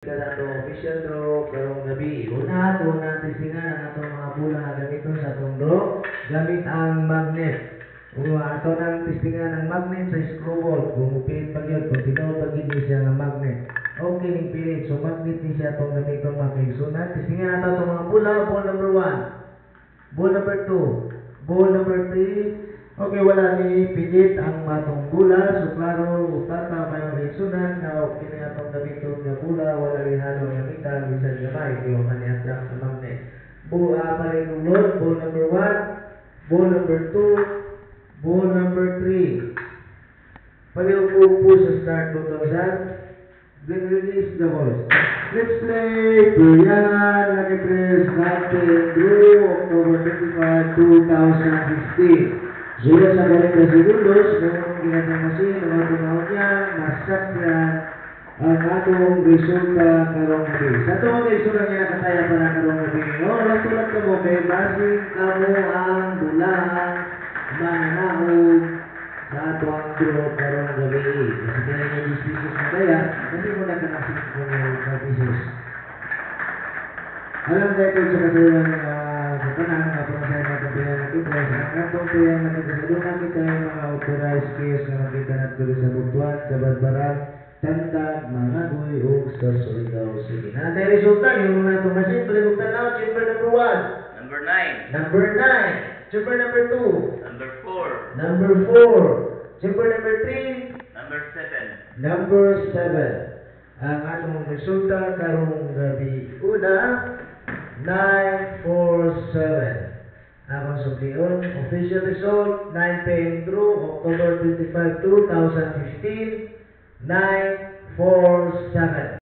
Kanado official draw karong gabi. Una ato na testingan ang atong mga bola nga gamiton sa atong draw gamit ang magnet. Ato nang testingan ang magnet sa screw ball. Kung pilit pa gyud, kung tinuod pa gyud siya nga magnet. Okay ning pilit, so magnet ni siya atong gamiton magnet. So na testingan nato atong mga bola. Ball number 1, ball number 2, ball number 3. Okay, wala ni pigit ang matong bola. So klaro, utata kayo ng sunan na okay na atong gamiton nga bola. Wala rin halong gamitan, bisan gamay. Kaya mani-attract sa magnet. Palinulod, ball number 1, ball number 2, ball number 3. Paliupo sa start 2000. Then release the balls. Let's play Brian Nag-Press Captain Drew October 25, 2016. Sulit sa 40 segundos, kung ginagang masin, ang tunawag niya, masakyan ang atong resulta karong gabi. Sa itong resulta niya nakataya para karong gabi. Tulad ka mo, kay basing ka mo ang bulahan mananaog sa atong draw karong gabi. Kasi kaya niya 10 pesos na kaya, kasi mo na kanasik mo ng pesos. Alam tayo kung sa kasulang sa panang na pangsahin na kapilan ng Kipres, ang atong tuyang nakikasalunan kita yung mga authorized case na makita natin sa Butuan, sa Badbaran, Tantag, Mangagoy, o sa Surigao City. Natay resulta, yung mga itong machine, palimutan na, chamber number 1. Number 9. Number 9. Chamber number 2. Number 4. Number 4. Chamber number 3. Number 7. Number 7. Ang atong resulta karong gabi. Una, 947. Ang subliyon, official result, 9 p.m. through October 25, 2015, 947.